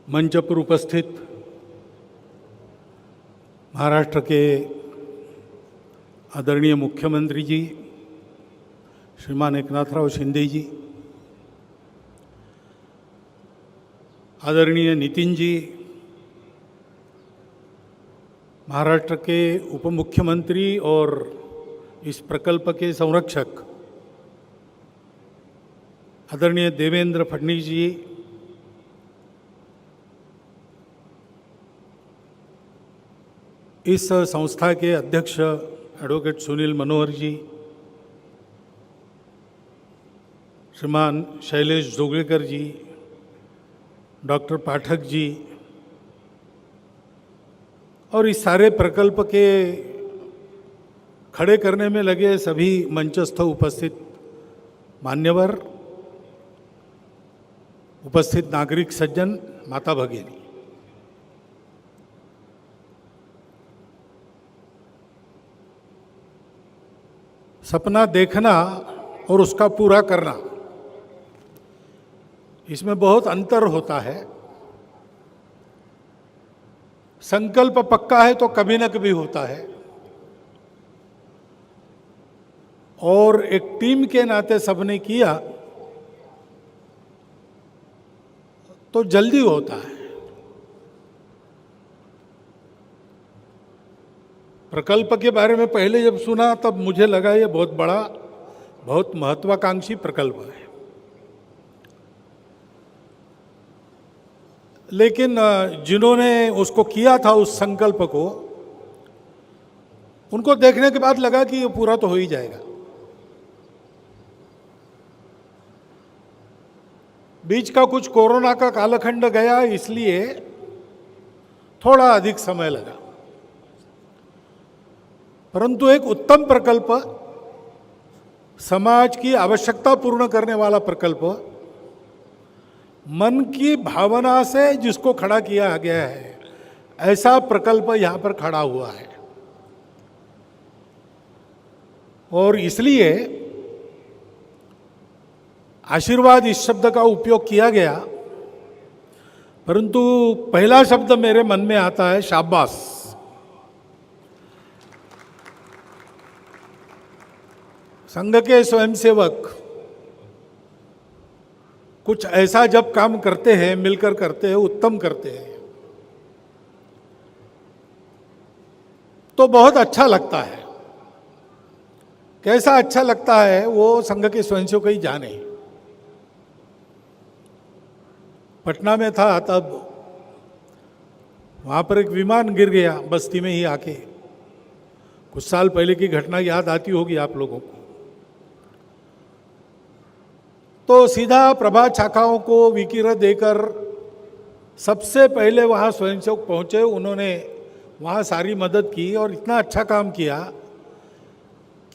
मंच पर उपस्थित महाराष्ट्र के आदरणीय मुख्यमंत्री जी श्रीमान एकनाथराव शिंदे जी, आदरणीय नितिन जी, महाराष्ट्र के उप मुख्यमंत्री और इस प्रकल्प के संरक्षक आदरणीय देवेंद्र फडणवीस जी, इस संस्था के अध्यक्ष एडवोकेट सुनील मनोहर जी, श्रीमान शैलेश जोगळेकर जी, डॉक्टर पाठक जी और इस सारे प्रकल्प के खड़े करने में लगे सभी मंचस्थ उपस्थित मान्यवर, उपस्थित नागरिक सज्जन, माता भगिनी, सपना देखना और उसका पूरा करना, इसमें बहुत अंतर होता है। संकल्प पक्का है तो कभी न कभी होता है, और एक टीम के नाते सबने किया तो जल्दी होता है। प्रकल्प के बारे में पहले जब सुना तब मुझे लगा ये बहुत बड़ा, बहुत महत्वाकांक्षी प्रकल्प है, लेकिन जिन्होंने उसको किया था उस संकल्प को, उनको देखने के बाद लगा कि ये पूरा तो हो ही जाएगा। बीच का कुछ कोरोना का कालखंड गया, इसलिए थोड़ा अधिक समय लगा, परंतु एक उत्तम प्रकल्प, समाज की आवश्यकता पूर्ण करने वाला प्रकल्प, मन की भावना से जिसको खड़ा किया गया है, ऐसा प्रकल्प यहां पर खड़ा हुआ है। और इसलिए आशीर्वाद इस शब्द का उपयोग किया गया, परंतु पहला शब्द मेरे मन में आता है शाबाश। संघ के स्वयंसेवक कुछ ऐसा जब काम करते हैं, मिलकर करते हैं, उत्तम करते हैं, तो बहुत अच्छा लगता है। कैसा अच्छा लगता है वो संघ के स्वयंसेवक ही जाने। पटना में था तब वहां पर एक विमान गिर गया बस्ती में ही आके, कुछ साल पहले की घटना याद आती होगी आप लोगों को। तो सीधा प्रभात शाखाओं को विकिरण देकर सबसे पहले वहाँ स्वयंसेवक पहुँचे, उन्होंने वहाँ सारी मदद की और इतना अच्छा काम किया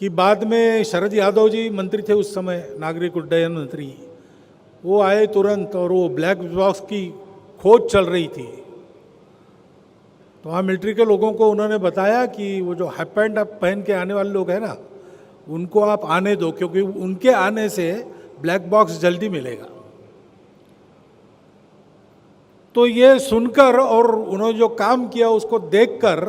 कि बाद में शरद यादव जी मंत्री थे उस समय, नागरिक उड्डयन मंत्री, वो आए तुरंत और वो ब्लैक बॉक्स की खोज चल रही थी। तो वहाँ मिलिट्री के लोगों को उन्होंने बताया कि वो जो हाफ पैंट पहन के आने वाले लोग हैं ना, उनको आप आने दो, क्योंकि उनके आने से ब्लैक बॉक्स जल्दी मिलेगा। तो ये सुनकर और उन्होंने जो काम किया उसको देखकर,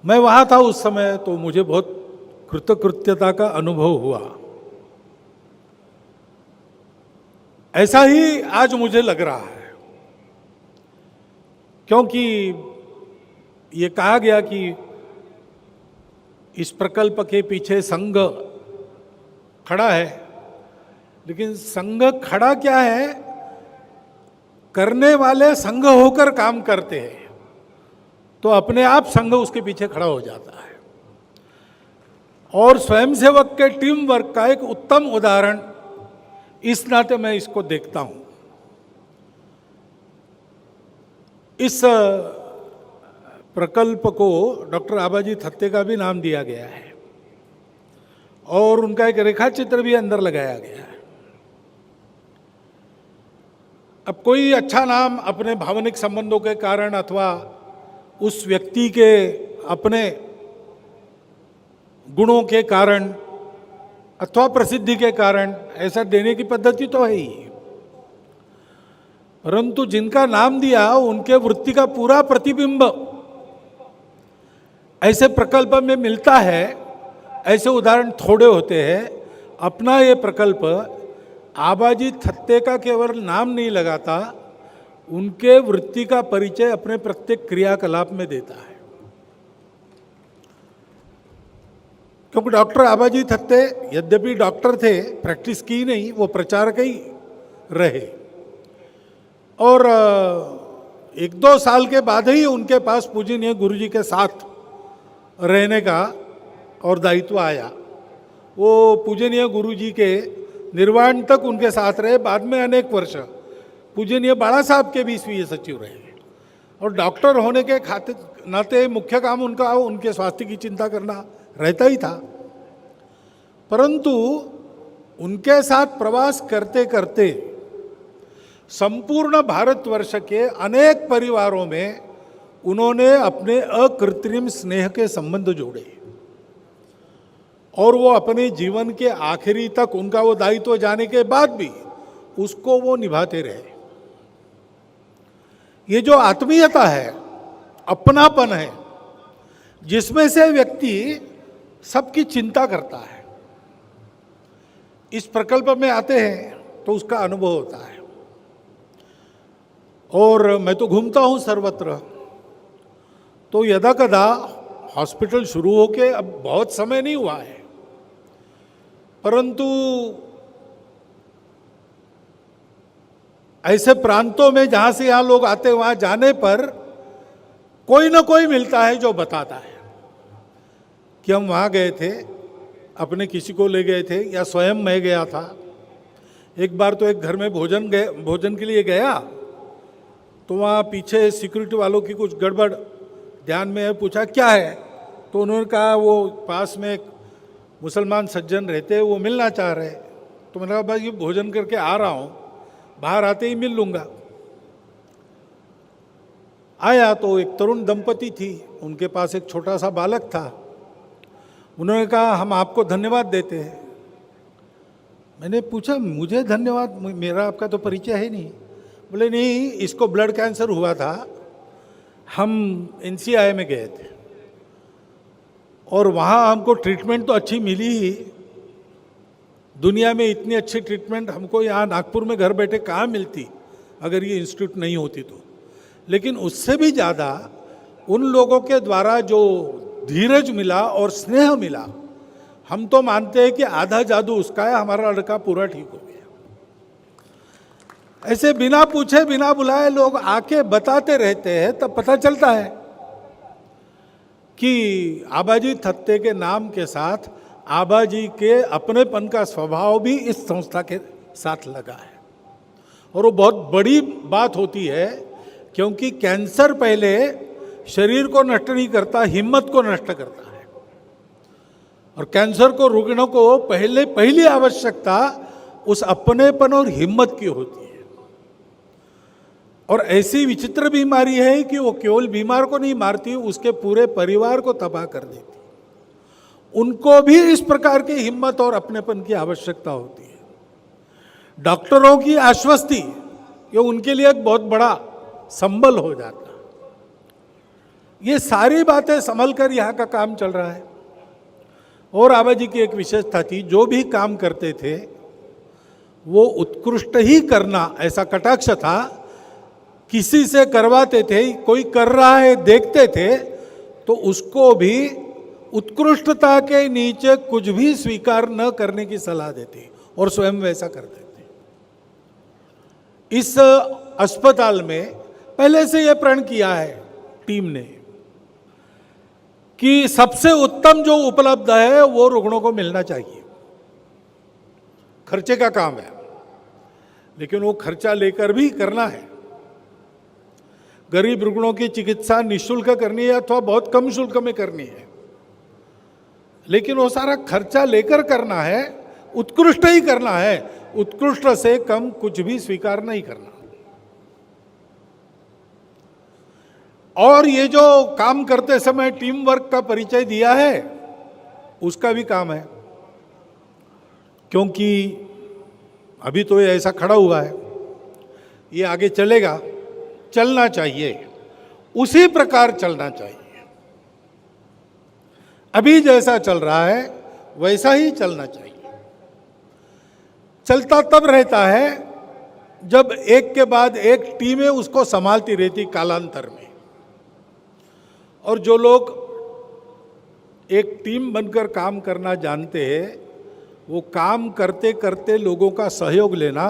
मैं वहाँ था उस समय, तो मुझे बहुत कृतकृत्यता का अनुभव हुआ। ऐसा ही आज मुझे लग रहा है, क्योंकि ये कहा गया कि इस प्रकल्प के पीछे संघ खड़ा है, लेकिन संघ खड़ा क्या है, करने वाले संघ होकर काम करते हैं, तो अपने आप संघ उसके पीछे खड़ा हो जाता है। और स्वयंसेवक के टीम वर्क का एक उत्तम उदाहरण इस नाते मैं इसको देखता हूं। इस प्रकल्प को डॉक्टर आबाजी थत्ते का भी नाम दिया गया है और उनका एक रेखा चित्र भी अंदर लगाया गया है। अब कोई अच्छा नाम अपने भावनिक संबंधों के कारण अथवा उस व्यक्ति के अपने गुणों के कारण अथवा प्रसिद्धि के कारण ऐसा देने की पद्धति तो है ही, परंतु जिनका नाम दिया उनके वृत्ति का पूरा प्रतिबिंब ऐसे प्रकल्प में मिलता है। ऐसे उदाहरण थोड़े होते हैं। अपना ये प्रकल्प आबाजी थत्ते का केवल नाम नहीं लगाता, उनके वृत्ति का परिचय अपने प्रत्येक क्रियाकलाप में देता है। क्योंकि डॉक्टर आबाजी थत्ते यद्यपि डॉक्टर थे, प्रैक्टिस की नहीं, वो प्रचारक ही रहे। और 1-2 साल के बाद ही उनके पास पूजनीय गुरु जी के साथ रहने का और दायित्व आया। वो पूजनीय गुरु जी के निर्वाण तक उनके साथ रहे। बाद में अनेक वर्ष पूजनीय बाला साहब के भी स्वीय सचिव रहे। और डॉक्टर होने के नाते मुख्य काम उनका उनके स्वास्थ्य की चिंता करना रहता ही था। परंतु उनके साथ प्रवास करते करते संपूर्ण भारतवर्ष के अनेक परिवारों में उन्होंने अपने अकृत्रिम स्नेह के संबंध जोड़े और वो अपने जीवन के आखिरी तक उनका वो दायित्व जाने के बाद भी उसको वो निभाते रहे। ये जो आत्मीयता है, अपनापन है, जिसमें से व्यक्ति सबकी चिंता करता है, इस प्रकल्प में आते हैं तो उसका अनुभव होता है। और मैं तो घूमता हूँ सर्वत्र, तो यदा कदा हॉस्पिटल शुरू होके अब बहुत समय नहीं हुआ है, परंतु ऐसे प्रांतों में जहाँ से यहाँ लोग आते हैं, वहाँ जाने पर कोई ना कोई मिलता है जो बताता है कि हम वहाँ गए थे, अपने किसी को ले गए थे, या स्वयं मैं गया था। एक बार तो एक घर में भोजन के लिए गया, तो वहाँ पीछे सिक्योरिटी वालों की कुछ गड़बड़ ध्यान में है, पूछा क्या है, तो उन्होंने कहा वो पास में एक मुसलमान सज्जन रहते, वो मिलना चाह रहे। तो मैंने कहा भाई ये भोजन करके आ रहा हूँ, बाहर आते ही मिल लूँगा। आया तो एक तरुण दंपति थी, उनके पास एक छोटा सा बालक था। उन्होंने कहा हम आपको धन्यवाद देते हैं। मैंने पूछा मुझे धन्यवाद, मेरा आपका तो परिचय है नहीं। बोले नहीं, इसको ब्लड कैंसर हुआ था, हम NCI में गए थे और वहाँ हमको ट्रीटमेंट तो अच्छी मिली ही। दुनिया में इतनी अच्छी ट्रीटमेंट हमको यहाँ नागपुर में घर बैठे कहाँ मिलती अगर ये इंस्टीट्यूट नहीं होती तो। लेकिन उससे भी ज़्यादा उन लोगों के द्वारा जो धीरज मिला और स्नेह मिला, हम तो मानते हैं कि आधा जादू उसका है, हमारा लड़का पूरा ठीक हो गया। ऐसे बिना पूछे बिना बुलाए लोग आके बताते रहते हैं, तब पता चलता है कि आबाजी थत्ते के नाम के साथ आबाजी के अपनेपन का स्वभाव भी इस संस्था के साथ लगा है। और वो बहुत बड़ी बात होती है, क्योंकि कैंसर पहले शरीर को नष्ट नहीं करता, हिम्मत को नष्ट करता है। और कैंसर को रुग्ण को पहली आवश्यकता उस अपनेपन और हिम्मत की होती है। और ऐसी विचित्र बीमारी है कि वो केवल बीमार को नहीं मारती, उसके पूरे परिवार को तबाह कर देती। उनको भी इस प्रकार की हिम्मत और अपनेपन की आवश्यकता होती है। डॉक्टरों की आश्वस्ति ये उनके लिए एक बहुत बड़ा संबल हो जाता है। ये सारी बातें संभल कर यहाँ का काम चल रहा है। और आबाजी की एक विशेषता थी, जो भी काम करते थे वो उत्कृष्ट ही करना, ऐसा कटाक्ष था। किसी से करवाते थे, कोई कर रहा है देखते थे, तो उसको भी उत्कृष्टता के नीचे कुछ भी स्वीकार न करने की सलाह देते और स्वयं वैसा करते थे। इस अस्पताल में पहले से यह प्रण किया है टीम ने कि सबसे उत्तम जो उपलब्ध है वो रुग्णों को मिलना चाहिए। खर्चे का काम है, लेकिन वो खर्चा लेकर भी करना है। गरीब रुग्णों की चिकित्सा निःशुल्क करनी है अथवा बहुत कम शुल्क में करनी है, लेकिन वो सारा खर्चा लेकर करना है, उत्कृष्ट ही करना है। उत्कृष्ट से कम कुछ भी स्वीकार नहीं करना। और ये जो काम करते समय टीम वर्क का परिचय दिया है, उसका भी काम है। क्योंकि अभी तो ये ऐसा खड़ा हुआ है, ये आगे चलेगा, चलना चाहिए, उसी प्रकार चलना चाहिए। अभी जैसा चल रहा है वैसा ही चलना चाहिए। चलता तब रहता है जब एक के बाद एक टीमें उसको संभालती रहती कालांतर में, और जो लोग एक टीम बनकर काम करना जानते हैं वो काम करते करते लोगों का सहयोग लेना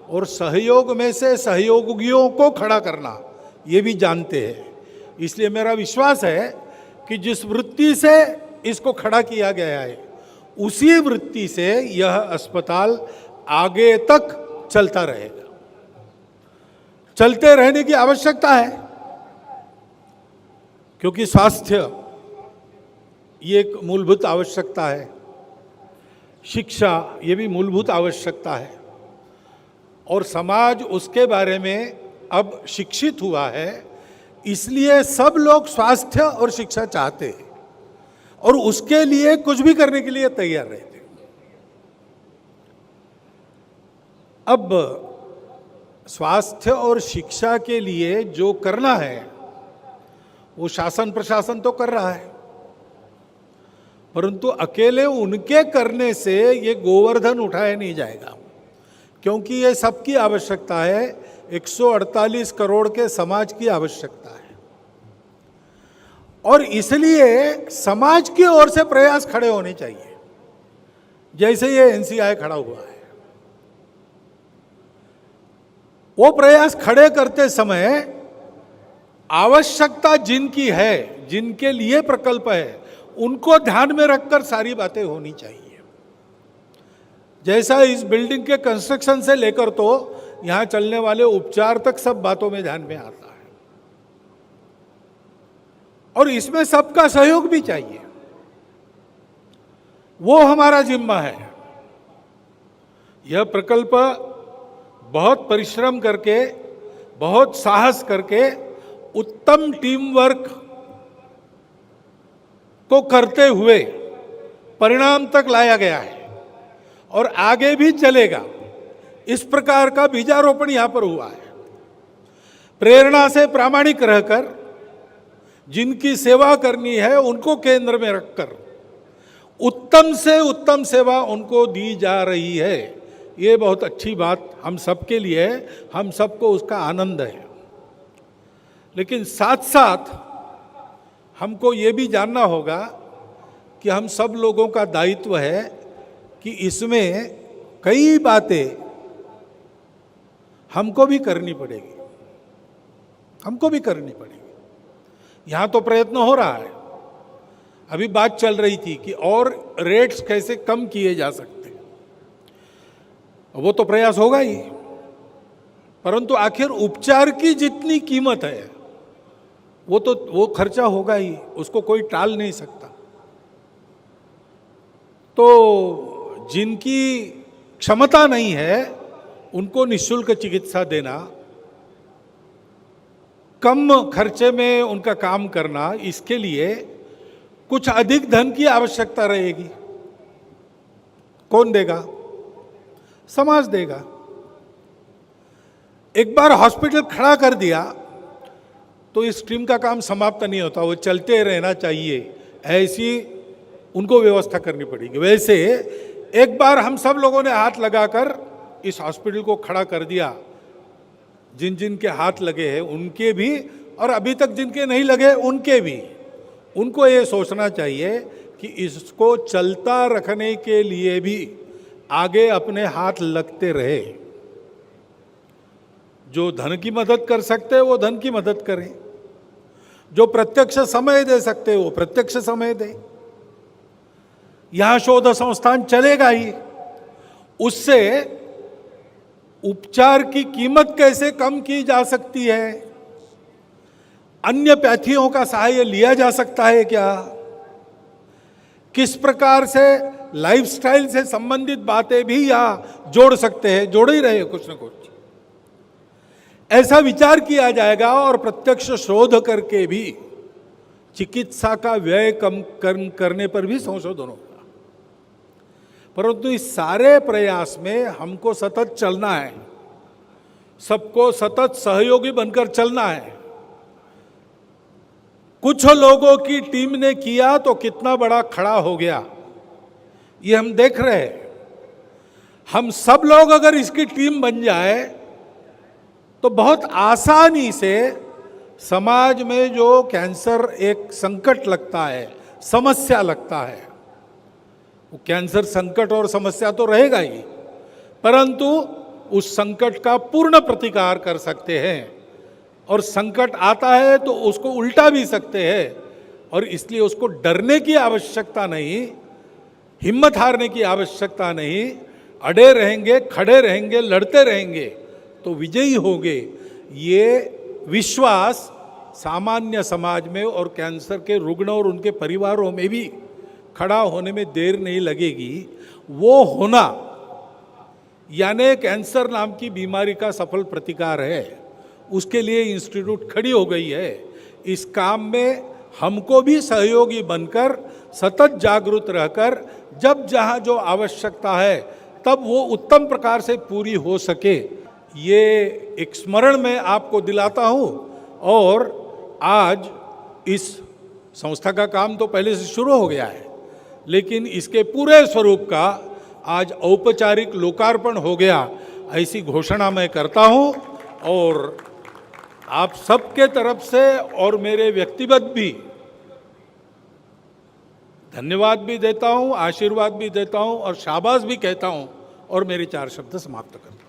और सहयोग में से सहयोगियों को खड़ा करना ये भी जानते हैं। इसलिए मेरा विश्वास है कि जिस वृत्ति से इसको खड़ा किया गया है उसी वृत्ति से यह अस्पताल आगे तक चलता रहेगा। चलते रहने की आवश्यकता है, क्योंकि स्वास्थ्य ये एक मूलभूत आवश्यकता है, शिक्षा ये भी मूलभूत आवश्यकता है, और समाज उसके बारे में अब शिक्षित हुआ है। इसलिए सब लोग स्वास्थ्य और शिक्षा चाहते हैं और उसके लिए कुछ भी करने के लिए तैयार रहते हैं। अब स्वास्थ्य और शिक्षा के लिए जो करना है वो शासन प्रशासन तो कर रहा है, परंतु अकेले उनके करने से ये गोवर्धन उठाया नहीं जाएगा, क्योंकि ये सबकी आवश्यकता है। 148 करोड़ के समाज की आवश्यकता है, और इसलिए समाज की ओर से प्रयास खड़े होने चाहिए, जैसे ये एनसीआई खड़ा हुआ है। वो प्रयास खड़े करते समय आवश्यकता जिनकी है, जिनके लिए प्रकल्प है, उनको ध्यान में रखकर सारी बातें होनी चाहिए। जैसा इस बिल्डिंग के कंस्ट्रक्शन से लेकर तो यहां चलने वाले उपचार तक सब बातों में ध्यान में आता है, और इसमें सबका सहयोग भी चाहिए। वो हमारा जिम्मा है। यह प्रकल्प बहुत परिश्रम करके, बहुत साहस करके, उत्तम टीम वर्क को करते हुए परिणाम तक लाया गया है और आगे भी चलेगा। इस प्रकार का बीजारोपण यहां पर हुआ है। प्रेरणा से प्रामाणिक रहकर जिनकी सेवा करनी है उनको केंद्र में रखकर उत्तम से उत्तम सेवा उनको दी जा रही है। ये बहुत अच्छी बात हम सबके लिए है, हम सबको उसका आनंद है। लेकिन साथ साथ हमको ये भी जानना होगा कि हम सब लोगों का दायित्व है कि इसमें कई बातें हमको भी करनी पड़ेगी, हमको भी करनी पड़ेगी। यहाँ तो प्रयत्न हो रहा है, अभी बात चल रही थी कि और रेट्स कैसे कम किए जा सकते हैं, वो तो प्रयास होगा ही, परंतु आखिर उपचार की जितनी कीमत है वो खर्चा होगा ही, उसको कोई टाल नहीं सकता। तो जिनकी क्षमता नहीं है उनको निःशुल्क चिकित्सा देना, कम खर्चे में उनका काम करना, इसके लिए कुछ अधिक धन की आवश्यकता रहेगी। कौन देगा? समाज देगा। एक बार हॉस्पिटल खड़ा कर दिया तो इस टीम का काम समाप्त नहीं होता, वो चलते रहना चाहिए, ऐसी उनको व्यवस्था करनी पड़ेगी। वैसे एक बार हम सब लोगों ने हाथ लगाकर इस हॉस्पिटल को खड़ा कर दिया, जिन जिन के हाथ लगे हैं उनके भी, और अभी तक जिनके नहीं लगे उनके भी, उनको ये सोचना चाहिए कि इसको चलता रखने के लिए भी आगे अपने हाथ लगते रहे। जो धन की मदद कर सकते हैं वो धन की मदद करें, जो प्रत्यक्ष समय दे सकते हैं वो प्रत्यक्ष समय दें। यहां शोध संस्थान चलेगा ही, उससे उपचार की कीमत कैसे कम की जा सकती है, अन्य पैथियों का सहाय लिया जा सकता है क्या, किस प्रकार से लाइफस्टाइल से संबंधित बातें भी यहां जोड़ सकते हैं, जोड़ ही रहे कुछ न कुछ, ऐसा विचार किया जाएगा। और प्रत्यक्ष शोध करके भी चिकित्सा का व्यय कम करने पर भी संशोधन होगा। परंतु इस सारे प्रयास में हमको सतत चलना है, सबको सतत सहयोगी बनकर चलना है। कुछ लोगों की टीम ने किया तो कितना बड़ा खड़ा हो गया, ये हम देख रहे हैं। हम सब लोग अगर इसकी टीम बन जाए तो बहुत आसानी से समाज में जो कैंसर एक संकट लगता है, समस्या लगता है, वो कैंसर संकट और समस्या तो रहेगा ही, परंतु उस संकट का पूर्ण प्रतिकार कर सकते हैं। और संकट आता है तो उसको उल्टा भी सकते हैं, और इसलिए उसको डरने की आवश्यकता नहीं, हिम्मत हारने की आवश्यकता नहीं। अड़े रहेंगे, खड़े रहेंगे, लड़ते रहेंगे तो विजयी होंगे। ये विश्वास सामान्य समाज में और कैंसर के रुग्णों और उनके परिवारों में भी खड़ा होने में देर नहीं लगेगी। वो होना यानी कैंसर नाम की बीमारी का सफल प्रतिकार है। उसके लिए इंस्टीट्यूट खड़ी हो गई है। इस काम में हमको भी सहयोगी बनकर सतत जागरूक रहकर जब जहाँ जो आवश्यकता है तब वो उत्तम प्रकार से पूरी हो सके, ये एक स्मरण मैं आपको दिलाता हूँ। और आज इस संस्था का काम तो पहले से शुरू हो गया है, लेकिन इसके पूरे स्वरूप का आज औपचारिक लोकार्पण हो गया, ऐसी घोषणा मैं करता हूँ। और आप सबके तरफ से और मेरे व्यक्तिगत भी धन्यवाद भी देता हूँ, आशीर्वाद भी देता हूँ और शाबाश भी कहता हूँ, और मेरे 4 शब्द समाप्त करता हूँ।